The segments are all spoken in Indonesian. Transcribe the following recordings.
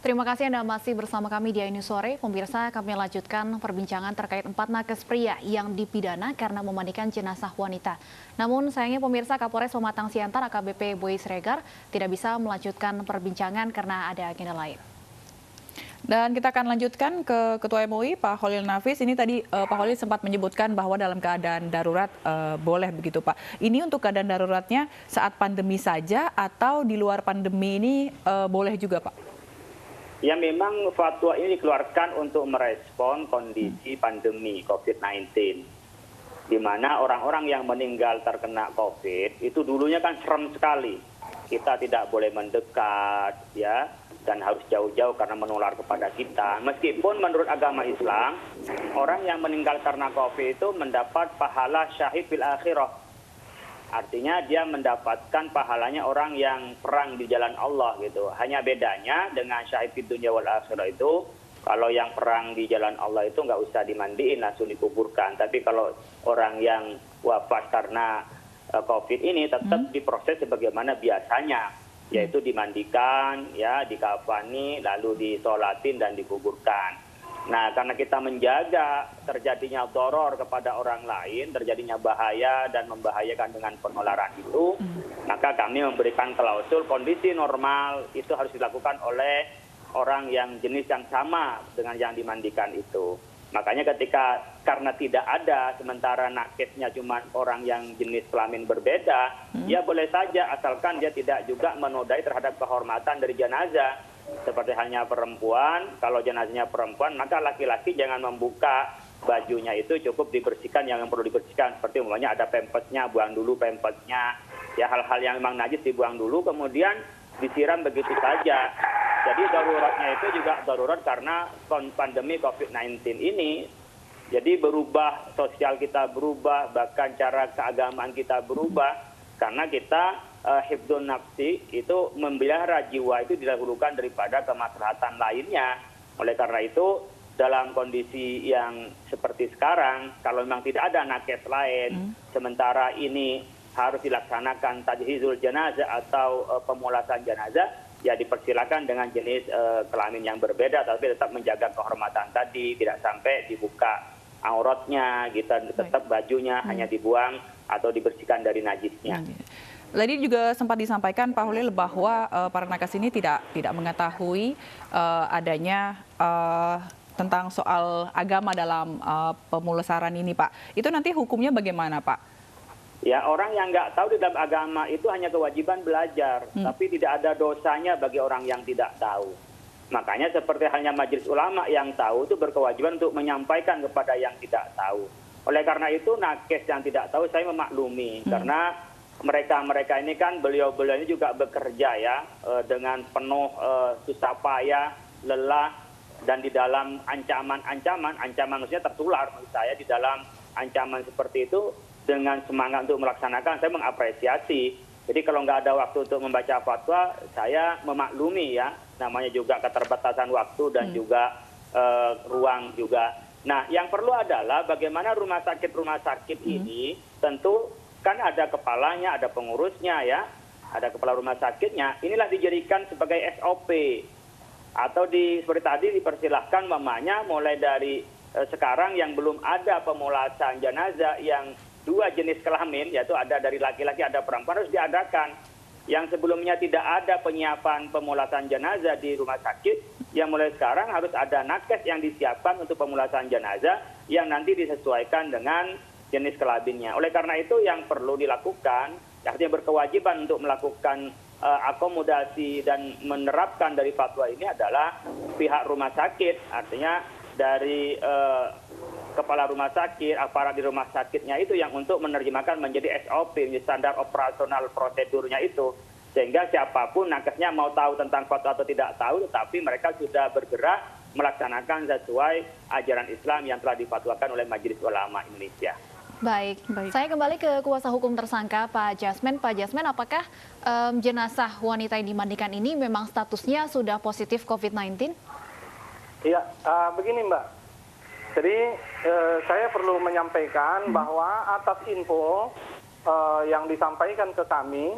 Terima kasih Anda masih bersama kami di Ini Sore. Pemirsa, kami lanjutkan perbincangan terkait 4 nakes pria yang dipidana karena memandikan jenazah wanita. Namun sayangnya pemirsa, Kapolres Pematang Siantar AKBP Boy Sregar tidak bisa melanjutkan perbincangan karena ada agenda lain. Dan kita akan lanjutkan ke Ketua MUI, Pak Kholil Nafis. Ini tadi Pak Kholil sempat menyebutkan bahwa dalam keadaan darurat boleh begitu, Pak. Ini untuk keadaan daruratnya saat pandemi saja atau di luar pandemi ini boleh juga, Pak? Ya, memang fatwa ini dikeluarkan untuk merespon kondisi pandemi COVID-19. Di mana orang-orang yang meninggal terkena COVID itu dulunya kan serem sekali. Kita tidak boleh mendekat, ya, dan harus jauh-jauh karena menular kepada kita. Meskipun menurut agama Islam, orang yang meninggal karena COVID itu mendapat pahala syahid fil akhirah. Artinya dia mendapatkan pahalanya orang yang perang di jalan Allah gitu. Hanya bedanya dengan syahid fid dunya wal akhirah itu, kalau yang perang di jalan Allah itu nggak usah dimandiin, langsung dikuburkan. Tapi kalau orang yang wafat karena COVID ini tetap diproses sebagaimana biasanya, yaitu dimandikan, ya, dikafani, lalu disolatin dan dikuburkan. Nah, karena kita menjaga terjadinya doror kepada orang lain, terjadinya bahaya dan membahayakan dengan penularan itu, maka kami memberikan klausul kondisi normal itu harus dilakukan oleh orang yang jenis yang sama dengan yang dimandikan itu. Makanya karena tidak ada, sementara nakesnya cuma orang yang jenis kelamin berbeda, ya boleh saja asalkan dia tidak juga menodai terhadap kehormatan dari jenazah. Seperti halnya perempuan, kalau jenazahnya perempuan, maka laki-laki jangan membuka bajunya itu, cukup dibersihkan yang perlu dibersihkan. Seperti umpamanya ada pempesnya, buang dulu pempesnya. Ya, hal-hal yang memang najis dibuang dulu, kemudian disiram begitu saja. Jadi daruratnya itu juga darurat karena pandemi COVID-19 ini. Jadi berubah, sosial kita berubah, bahkan cara keagamaan kita berubah. Karena kita hifdzun nafsi itu memelihara jiwa itu didahulukan daripada kemaslahatan lainnya. Oleh karena itu dalam kondisi yang seperti sekarang, kalau memang tidak ada nakes lain, sementara ini harus dilaksanakan tajhizul jenazah atau pemulasan jenazah, ya dipersilakan dengan jenis kelamin yang berbeda, tapi tetap menjaga kehormatan tadi, tidak sampai dibuka auratnya, gitu, tetap bajunya hanya dibuang atau dibersihkan dari najisnya. Tadi juga sempat disampaikan Pak Kholil bahwa para nakes ini tidak mengetahui adanya tentang soal agama dalam pemulasaran ini, Pak. Itu nanti hukumnya bagaimana, Pak? Ya, orang yang nggak tahu di dalam agama itu hanya kewajiban belajar, tapi tidak ada dosanya bagi orang yang tidak tahu. Makanya seperti halnya majelis ulama yang tahu itu berkewajiban untuk menyampaikan kepada yang tidak tahu. Oleh karena itu nakes yang tidak tahu saya memaklumi, karena mereka ini kan beliau-beliau ini juga bekerja ya dengan penuh susah payah, lelah, dan di dalam ancaman maksudnya tertular menurut saya di dalam ancaman seperti itu dengan semangat untuk melaksanakan, saya mengapresiasi. Jadi kalau nggak ada waktu untuk membaca fatwa, saya memaklumi ya, namanya juga keterbatasan waktu dan juga ruang juga. Nah, yang perlu adalah bagaimana rumah sakit ini tentu kan ada kepalanya, ada pengurusnya ya, ada kepala rumah sakitnya. Inilah dijadikan sebagai SOP atau seperti tadi dipersilahkan mamanya mulai dari sekarang yang belum ada pemulasan jenazah yang dua jenis kelamin, yaitu ada dari laki-laki ada perempuan, harus diadakan. Yang sebelumnya tidak ada penyiapan pemulasan jenazah di rumah sakit, yang mulai sekarang harus ada nakes yang disiapkan untuk pemulasan jenazah yang nanti disesuaikan dengan jenis kelaminnya. Oleh karena itu yang perlu dilakukan, artinya berkewajiban untuk melakukan akomodasi dan menerapkan dari fatwa ini adalah pihak rumah sakit, artinya dari kepala rumah sakit, aparat di rumah sakitnya itu yang untuk menerjemahkan menjadi SOP, menjadi standar operasional prosedurnya itu. Sehingga siapapun nakesnya mau tahu tentang fatwa atau tidak tahu, tetapi mereka sudah bergerak melaksanakan sesuai ajaran Islam yang telah difatwakan oleh Majelis Ulama Indonesia. Baik. Saya kembali ke kuasa hukum tersangka Pak Jasmen. Pak Jasmen, apakah jenazah wanita yang dimandikan ini memang statusnya sudah positif COVID-19? Iya, begini Mbak. Jadi saya perlu menyampaikan bahwa atas info yang disampaikan ke kami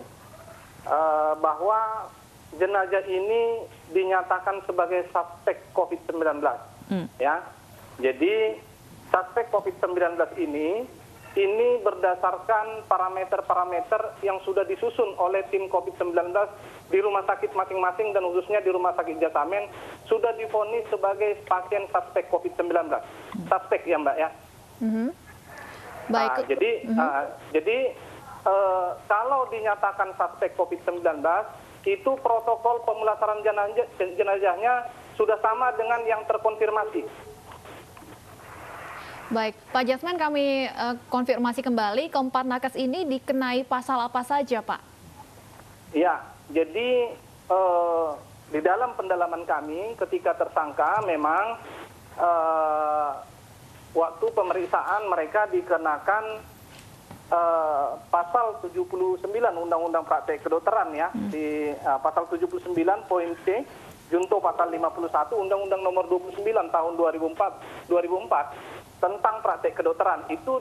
bahwa jenazah ini dinyatakan sebagai suspek COVID-19. Ya, jadi suspek COVID-19 ini berdasarkan parameter-parameter yang sudah disusun oleh tim COVID-19 di rumah sakit masing-masing dan khususnya di rumah sakit Jasamen sudah divonis sebagai pasien suspek COVID-19. Suspek ya Mbak ya. Baik. Jadi kalau dinyatakan suspek COVID-19 itu protokol pemulasaran jenazahnya sudah sama dengan yang terkonfirmasi. Baik, Pak Jasmen, kami konfirmasi kembali, keempat nakes ini dikenai pasal apa saja, Pak? Ya, jadi di dalam pendalaman kami ketika tersangka memang waktu pemeriksaan mereka dikenakan pasal 79 Undang-Undang Praktek Kedokteran ya, di pasal 79 poin C, junto pasal 51 Undang-Undang Nomor 29 tahun 2004 tentang praktek kedokteran itu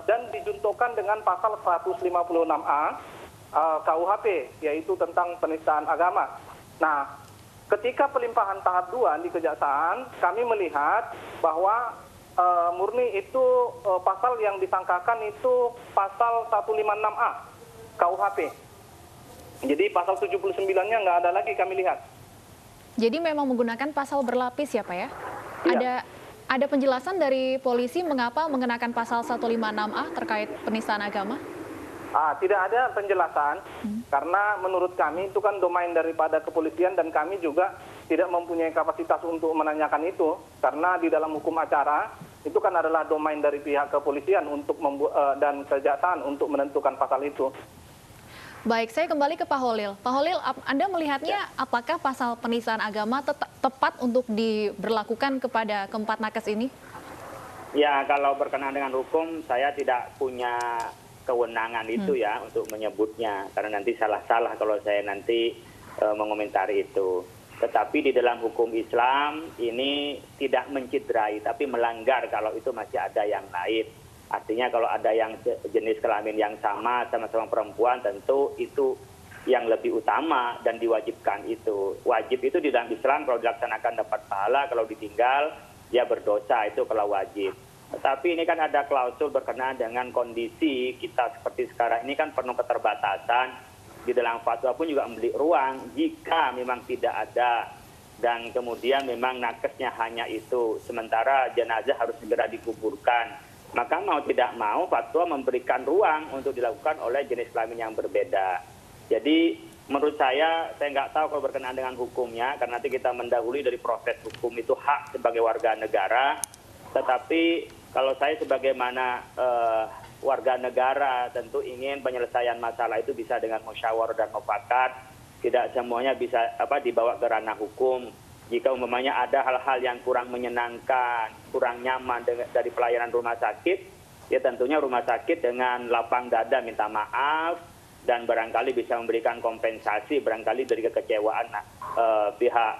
dan dijuntokan dengan pasal 156A KUHP, yaitu tentang penistaan agama. Nah, ketika pelimpahan tahap 2 di Kejaksaan, kami melihat bahwa murni itu pasal yang disangkakan itu pasal 156A KUHP. Jadi pasal 79-nya nggak ada lagi kami lihat. Jadi memang menggunakan pasal berlapis ya Pak ya? Iya. Ada penjelasan dari polisi mengapa mengenakan pasal 156A terkait penistaan agama? Tidak ada penjelasan, karena menurut kami itu kan domain daripada kepolisian dan kami juga tidak mempunyai kapasitas untuk menanyakan itu, karena di dalam hukum acara itu kan adalah domain dari pihak kepolisian untuk dan kejaksaan untuk menentukan pasal itu. Baik, saya kembali ke Pak Holil. Pak Holil, Anda melihatnya apakah pasal penistaan agama tepat untuk diberlakukan kepada keempat nakes ini? Ya, kalau berkenaan dengan hukum, saya tidak punya kewenangan itu ya untuk menyebutnya. Karena nanti salah-salah kalau saya nanti mengomentari itu. Tetapi di dalam hukum Islam ini tidak menciderai, tapi melanggar kalau itu masih ada yang lain. Artinya kalau ada yang jenis kelamin yang sama-sama perempuan, tentu itu yang lebih utama dan diwajibkan itu. Wajib itu di dalam Islam kalau dilaksanakan dapat pahala, kalau ditinggal ya berdosa, itu kalau wajib. Tetapi ini kan ada klausul berkenaan dengan kondisi kita seperti sekarang ini kan penuh keterbatasan. Di dalam fatwa pun juga memberi ruang jika memang tidak ada dan kemudian memang nakesnya hanya itu, sementara jenazah harus segera dikuburkan. Maka mau tidak mau fatwa memberikan ruang untuk dilakukan oleh jenis kelamin yang berbeda. Jadi menurut saya nggak tahu kalau berkenaan dengan hukumnya, karena nanti kita mendahului dari proses hukum itu hak sebagai warga negara. Tetapi kalau saya sebagaimana warga negara tentu ingin penyelesaian masalah itu bisa dengan musyawarah dan mufakat. Tidak semuanya bisa dibawa ke ranah hukum. Jika umpamanya ada hal-hal yang kurang menyenangkan, kurang nyaman dari pelayanan rumah sakit, ya tentunya rumah sakit dengan lapang dada minta maaf dan barangkali bisa memberikan kompensasi barangkali dari kekecewaan pihak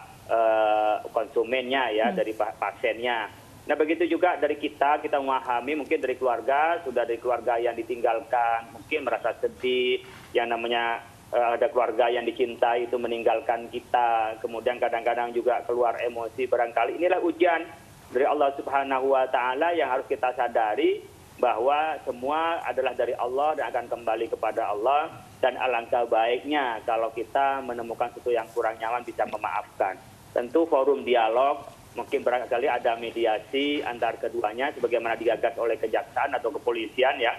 konsumennya ya, dari pasiennya. Nah begitu juga dari kita memahami mungkin dari keluarga, sudah dari keluarga yang ditinggalkan, mungkin merasa sedih, yang namanya ada keluarga yang dicintai itu meninggalkan kita, kemudian kadang-kadang juga keluar emosi barangkali. Inilah ujian dari Allah Subhanahu wa Ta'ala yang harus kita sadari bahwa semua adalah dari Allah dan akan kembali kepada Allah, dan alangkah baiknya kalau kita menemukan sesuatu yang kurang nyaman bisa memaafkan. Tentu forum dialog, mungkin barangkali ada mediasi antar keduanya sebagaimana digagas oleh kejaksaan atau kepolisian ya.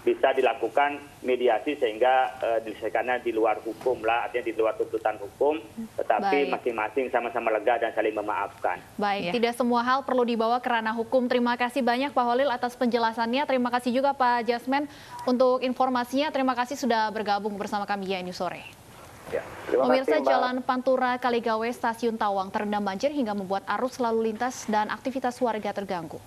Bisa dilakukan mediasi sehingga diselesaikannya di luar hukum lah, artinya di luar tuntutan hukum, tetapi masing-masing sama-sama lega dan saling memaafkan. Baik, tidak semua hal perlu dibawa ke ranah hukum. Terima kasih banyak Pak Holil atas penjelasannya. Terima kasih juga Pak Jasmen untuk informasinya. Terima kasih sudah bergabung bersama kami di News Sore. Ya, Pemirsa, Jalan Pantura Kaligawe Stasiun Tawang terendam banjir hingga membuat arus lalu lintas dan aktivitas warga terganggu.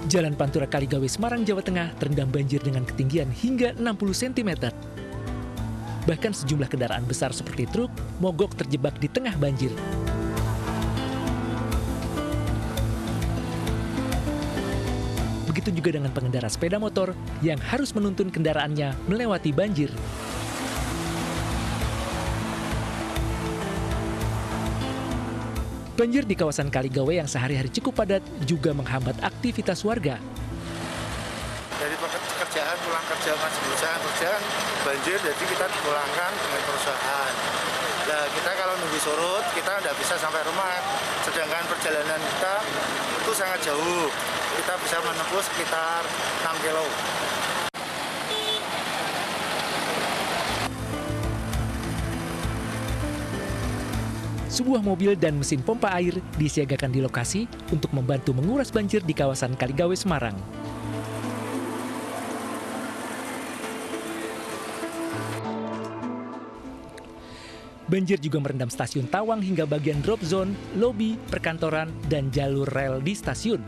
Jalan Pantura Kaligawe Semarang, Jawa Tengah terendam banjir dengan ketinggian hingga 60 cm. Bahkan sejumlah kendaraan besar seperti truk mogok terjebak di tengah banjir. Begitu juga dengan pengendara sepeda motor yang harus menuntun kendaraannya melewati banjir. Banjir di kawasan Kaligawe yang sehari-hari cukup padat juga menghambat aktivitas warga. Dari pekerjaan pulang kerja masih perusahaan kerjaan banjir, jadi kita dipulangkan dengan perusahaan. Nah, kita kalau nunggu surut kita tidak bisa sampai rumah, sedangkan perjalanan kita itu sangat jauh. Kita bisa menempuh sekitar 6 kilo. Sebuah mobil dan mesin pompa air disiagakan di lokasi untuk membantu menguras banjir di kawasan Kaligawe, Semarang. Banjir juga merendam stasiun Tawang hingga bagian drop zone, lobi, perkantoran, dan jalur rel di stasiun.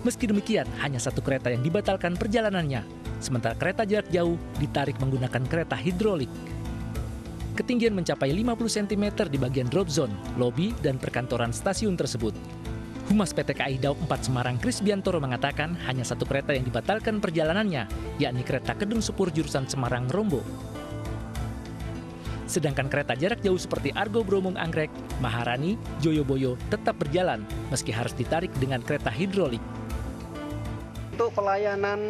Meski demikian, hanya satu kereta yang dibatalkan perjalanannya, sementara kereta jarak jauh ditarik menggunakan kereta hidrolik. Ketinggian mencapai 50 cm di bagian drop zone, lobi, dan perkantoran stasiun tersebut. Humas PT KAI Daop 4 Semarang Kris Biantoro mengatakan hanya satu kereta yang dibatalkan perjalanannya, yakni kereta Kedung Sepur jurusan Semarang Rombo. Sedangkan kereta jarak jauh seperti Argo Bromong Anggrek, Maharani, Joyoboyo tetap berjalan meski harus ditarik dengan kereta hidrolik. Untuk pelayanan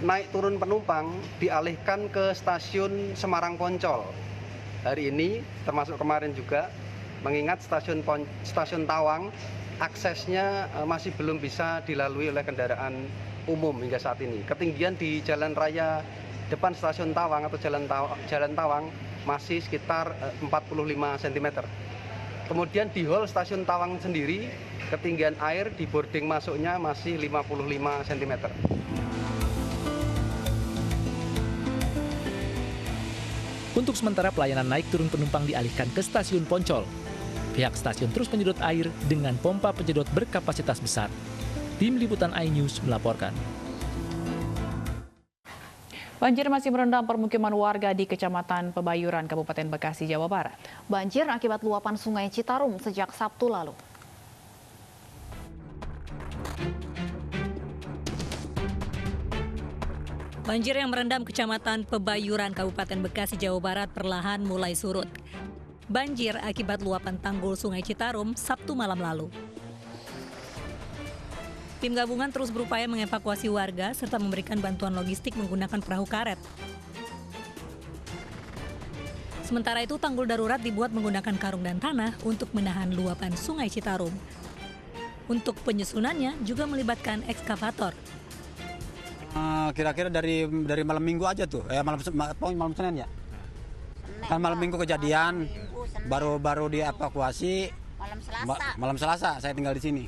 naik turun penumpang dialihkan ke stasiun Semarang Poncol. Hari ini termasuk kemarin juga, mengingat stasiun Tawang aksesnya masih belum bisa dilalui oleh kendaraan umum hingga saat ini. Ketinggian di jalan raya depan stasiun Tawang atau jalan Tawang masih sekitar 45 cm. Kemudian di hall stasiun Tawang sendiri, ketinggian air di boarding masuknya masih 55 cm. Untuk sementara pelayanan naik turun penumpang dialihkan ke stasiun Poncol. Pihak stasiun terus menyedot air dengan pompa penyedot berkapasitas besar. Tim Liputan iNews melaporkan. Banjir masih merendam permukiman warga di Kecamatan Pebayuran, Kabupaten Bekasi, Jawa Barat. Banjir akibat luapan Sungai Citarum sejak Sabtu lalu. Banjir yang merendam Kecamatan Pebayuran, Kabupaten Bekasi, Jawa Barat perlahan mulai surut. Banjir akibat luapan tanggul Sungai Citarum Sabtu malam lalu. Tim gabungan terus berupaya mengevakuasi warga serta memberikan bantuan logistik menggunakan perahu karet. Sementara itu, tanggul darurat dibuat menggunakan karung dan tanah untuk menahan luapan Sungai Citarum. Untuk penyusunannya juga melibatkan ekskavator. Kira-kira dari malam minggu aja tuh, malam Senin ya. Kan malam minggu kejadian, baru dievakuasi. Malam Selasa saya tinggal di sini.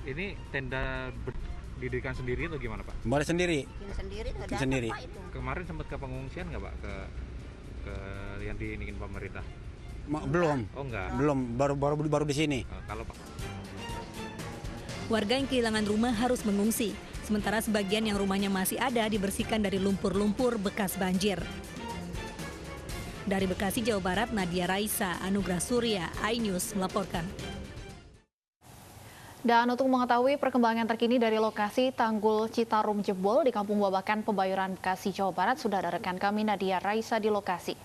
Ini tenda didirikan sendiri atau gimana, Pak? Boleh sendiri. Bikin sendiri. Kemarin sempat ke pengungsian nggak, Pak? Ke yang diingin pemerintah? Belum. Oh enggak. Belum, baru di sini. Kalau Pak. Warga yang kehilangan rumah harus mengungsi, sementara sebagian yang rumahnya masih ada dibersihkan dari lumpur-lumpur bekas banjir. Dari Bekasi, Jawa Barat, Nadia Raisa, Anugrah Surya, iNews melaporkan. Dan untuk mengetahui perkembangan terkini dari lokasi tanggul Citarum jebol di Kampung Babakan, Pebayuran, Bekasi, Jawa Barat, sudah ada rekan kami Nadia Raisa di lokasi.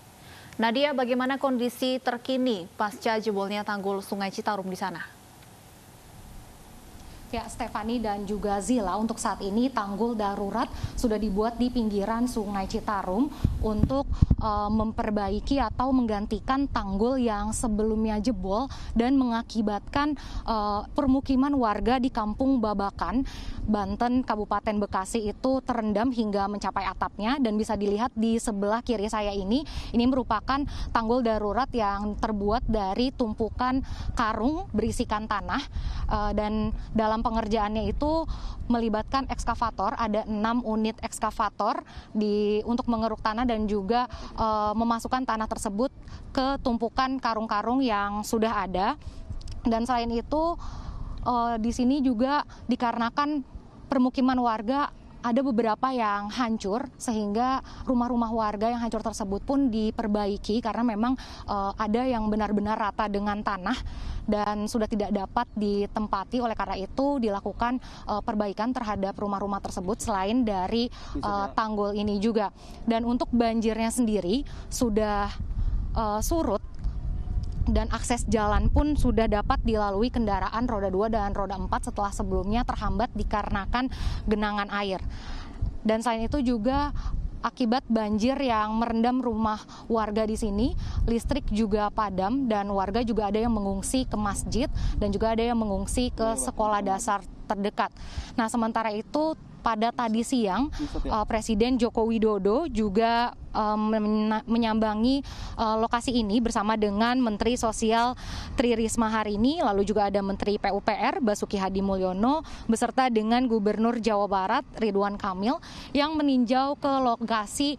Nadia, bagaimana kondisi terkini pasca jebolnya tanggul Sungai Citarum di sana? Ya, Stefani dan juga Zila, untuk saat ini tanggul darurat sudah dibuat di pinggiran Sungai Citarum untuk memperbaiki atau menggantikan tanggul yang sebelumnya jebol dan mengakibatkan permukiman warga di Kampung Babakan, Banten, Kabupaten Bekasi itu terendam hingga mencapai atapnya. Dan bisa dilihat di sebelah kiri saya ini merupakan tanggul darurat yang terbuat dari tumpukan karung berisikan tanah, dan dalam pengerjaannya itu melibatkan ekskavator, ada 6 unit ekskavator untuk mengeruk tanah dan juga memasukkan tanah tersebut ke tumpukan karung-karung yang sudah ada. Dan selain itu di sini juga dikarenakan permukiman warga ada beberapa yang hancur sehingga rumah-rumah warga yang hancur tersebut pun diperbaiki karena memang ada yang benar-benar rata dengan tanah dan sudah tidak dapat ditempati. Oleh karena itu dilakukan perbaikan terhadap rumah-rumah tersebut selain dari tanggul ini juga. Dan untuk banjirnya sendiri sudah surut dan akses jalan pun sudah dapat dilalui kendaraan roda 2 dan roda 4 setelah sebelumnya terhambat dikarenakan genangan air. Dan selain itu juga akibat banjir yang merendam rumah warga di sini, listrik juga padam dan warga juga ada yang mengungsi ke masjid dan juga ada yang mengungsi ke sekolah dasar terdekat. Nah, sementara itu pada tadi siang Presiden Joko Widodo juga menyambangi lokasi ini bersama dengan Menteri Sosial Tri Risma hari ini, lalu juga ada Menteri PUPR Basuki Hadi Mulyono beserta dengan Gubernur Jawa Barat Ridwan Kamil yang meninjau ke lokasi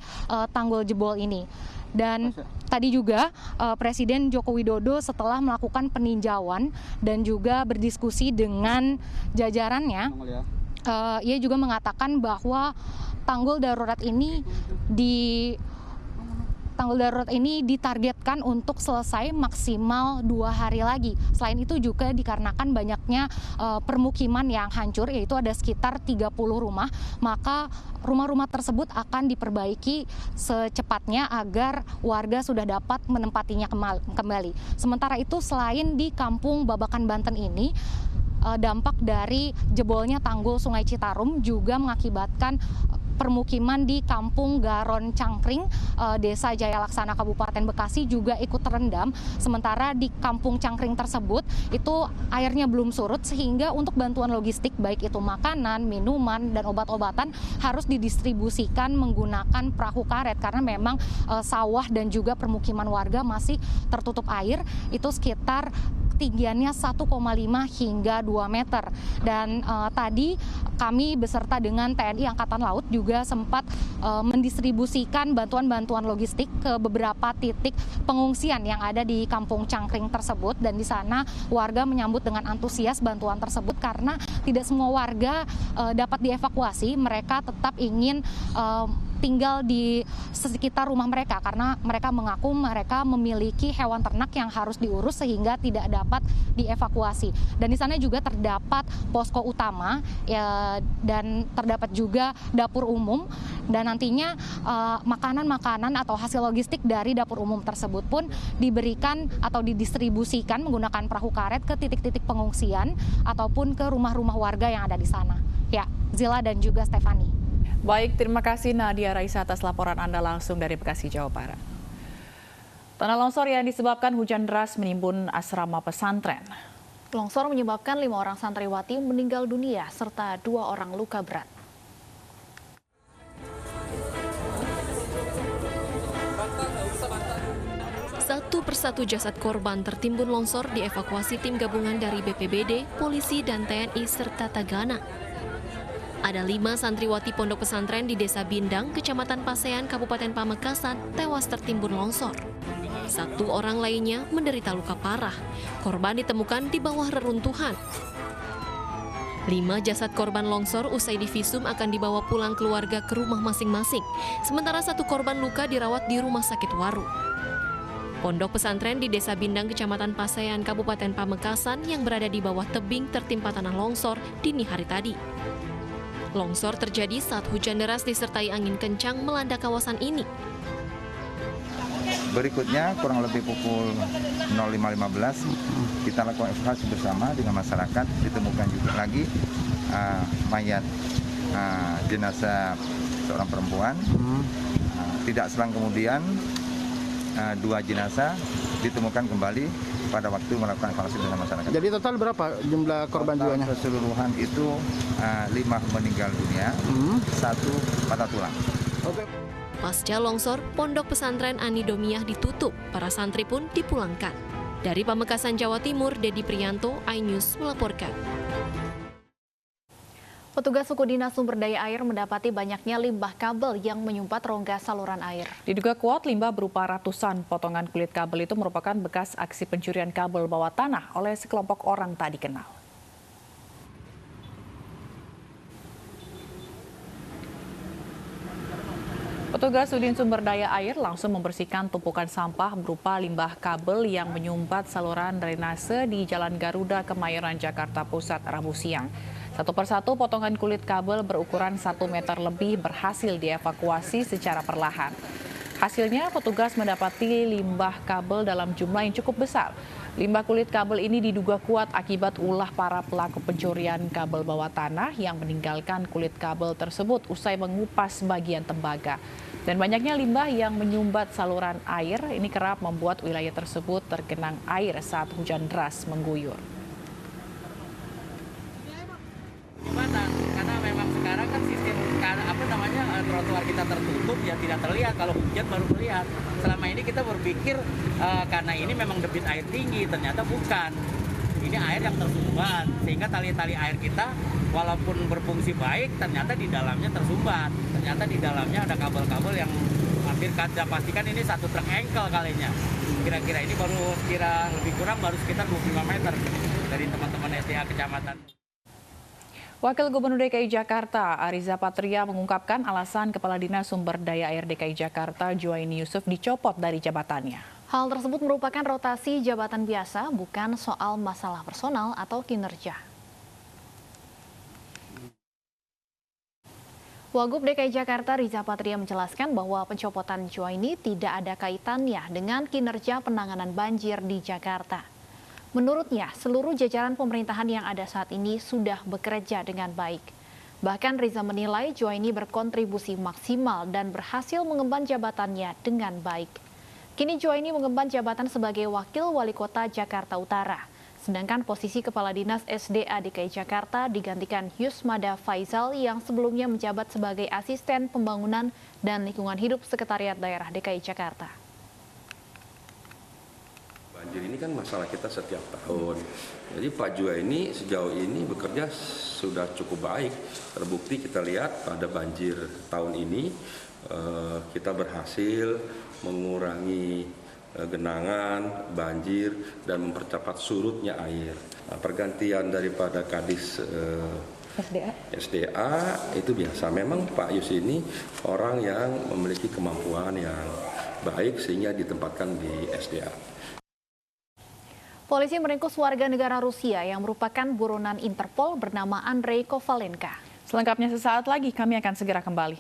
tanggul jebol ini. Dan tadi juga Presiden Joko Widodo setelah melakukan peninjauan dan juga berdiskusi dengan jajarannya, ia juga mengatakan bahwa tanggul darurat ini ditargetkan untuk selesai maksimal 2 hari lagi. Selain itu juga dikarenakan banyaknya permukiman yang hancur, yaitu ada sekitar 30 rumah, maka rumah-rumah tersebut akan diperbaiki secepatnya agar warga sudah dapat menempatinya kembali. Sementara itu selain di Kampung Babakan Banten ini, dampak dari jebolnya tanggul Sungai Citarum juga mengakibatkan permukiman di Kampung Garon Cangkring, Desa Jaya Laksana, Kabupaten Bekasi juga ikut terendam. Sementara di Kampung Cangkring tersebut itu airnya belum surut sehingga untuk bantuan logistik baik itu makanan, minuman, dan obat-obatan harus didistribusikan menggunakan perahu karet karena memang sawah dan juga permukiman warga masih tertutup air. Itu sekitar ketinggiannya 1,5 hingga 2 meter. Dan tadi kami beserta dengan TNI Angkatan Laut juga sempat mendistribusikan bantuan-bantuan logistik ke beberapa titik pengungsian yang ada di Kampung Cangkring tersebut, dan di sana warga menyambut dengan antusias bantuan tersebut karena tidak semua warga dapat dievakuasi. Mereka tetap ingin tinggal di sekitar rumah mereka karena mereka mengaku mereka memiliki hewan ternak yang harus diurus sehingga tidak dapat dievakuasi. Dan di sana juga terdapat posko utama dan terdapat juga dapur umum, dan nantinya makanan-makanan atau hasil logistik dari dapur umum tersebut pun diberikan atau didistribusikan menggunakan perahu karet ke titik-titik pengungsian ataupun ke rumah-rumah warga yang ada di sana. Ya, Zila dan juga Stefani. Baik, terima kasih Nadia Raisa atas laporan Anda langsung dari Bekasi, Jawa Barat. Tanah longsor yang disebabkan hujan deras menimbun asrama pesantren. Longsor menyebabkan 5 orang santriwati meninggal dunia serta 2 orang luka berat. Satu persatu jasad korban tertimbun longsor dievakuasi tim gabungan dari BPBD, polisi, dan TNI serta Tagana. Ada 5 santriwati pondok pesantren di Desa Bindang, Kecamatan Pasean, Kabupaten Pamekasan, tewas tertimbun longsor. 1 orang lainnya menderita luka parah. Korban ditemukan di bawah reruntuhan. 5 jasad korban longsor usai divisum akan dibawa pulang keluarga ke rumah masing-masing. Sementara 1 korban luka dirawat di Rumah Sakit Waru. Pondok pesantren di Desa Bindang, Kecamatan Pasean, Kabupaten Pamekasan yang berada di bawah tebing tertimpa tanah longsor dini hari tadi. Longsor terjadi saat hujan deras disertai angin kencang melanda kawasan ini. Berikutnya kurang lebih pukul 05.15 kita lakukan evakuasi bersama dengan masyarakat. Ditemukan juga lagi mayat jenazah seorang perempuan. Tidak selang kemudian 2 jenazah ditemukan kembali pada waktu melakukan evakuasi dengan masyarakat. Jadi total berapa jumlah korban jiwanya? Keseluruhan itu 5 meninggal dunia, 1 patah tulang. Pasca longsor, pondok pesantren Anidomiyah ditutup, para santri pun dipulangkan. Dari Pamekasan, Jawa Timur, Dedi Priyanto, iNews melaporkan. Petugas suku dinas sumber daya air mendapati banyaknya limbah kabel yang menyumpat rongga saluran air. Diduga kuat limbah berupa ratusan potongan kulit kabel itu merupakan bekas aksi pencurian kabel bawah tanah oleh sekelompok orang tak dikenal. Petugas Sudin Sumber Daya Air langsung membersihkan tumpukan sampah berupa limbah kabel yang menyumbat saluran drainase di Jalan Garuda, Kemayoran, Jakarta Pusat, Rabu siang. Satu persatu potongan kulit kabel berukuran 1 meter lebih berhasil dievakuasi secara perlahan. Hasilnya, petugas mendapati limbah kabel dalam jumlah yang cukup besar. Limbah kulit kabel ini diduga kuat akibat ulah para pelaku pencurian kabel bawah tanah yang meninggalkan kulit kabel tersebut usai mengupas bagian tembaga. Dan banyaknya limbah yang menyumbat saluran air ini kerap membuat wilayah tersebut tergenang air saat hujan deras mengguyur. Karena memang sekarang kan sistem trotoar kita tertutup ya tidak terlihat, kalau hujan baru melihat. Selama ini kita berpikir karena ini memang debit air tinggi, ternyata bukan. Ini air yang tersumbat sehingga tali-tali air kita walaupun berfungsi baik ternyata di dalamnya tersumbat. Ternyata di dalamnya ada kabel-kabel yang hampir kita pastikan ini 1 truk engkel kalinya. Kira-kira ini baru lebih kurang baru sekitar 25 meter dari teman-teman SDA kecamatan. Wakil Gubernur DKI Jakarta, Ariza Patria mengungkapkan alasan Kepala Dinas Sumber Daya Air DKI Jakarta, Juwaini Yusuf, dicopot dari jabatannya. Hal tersebut merupakan rotasi jabatan biasa, bukan soal masalah personal atau kinerja. Wagub DKI Jakarta Riza Patria menjelaskan bahwa pencopotan Juwaini tidak ada kaitannya dengan kinerja penanganan banjir di Jakarta. Menurutnya, seluruh jajaran pemerintahan yang ada saat ini sudah bekerja dengan baik. Bahkan Riza menilai Juwaini berkontribusi maksimal dan berhasil mengemban jabatannya dengan baik. Kini Juwaini mengemban jabatan sebagai Wakil Wali Kota Jakarta Utara. Sedangkan posisi Kepala Dinas SDA DKI Jakarta digantikan Yusmada Faizal yang sebelumnya menjabat sebagai Asisten Pembangunan dan Lingkungan Hidup Sekretariat Daerah DKI Jakarta. Banjir ini kan masalah kita setiap tahun. Jadi Pak Juwaini sejauh ini bekerja sudah cukup baik. Terbukti kita lihat pada banjir tahun ini kita berhasil mengurangi genangan, banjir, dan mempercepat surutnya air. Pergantian daripada Kadis SDA itu biasa. Memang Pak Yus ini orang yang memiliki kemampuan yang baik sehingga ditempatkan di SDA. Polisi meringkus warga negara Rusia yang merupakan buronan Interpol bernama Andrei Kovalenka. Selengkapnya sesaat lagi, kami akan segera kembali.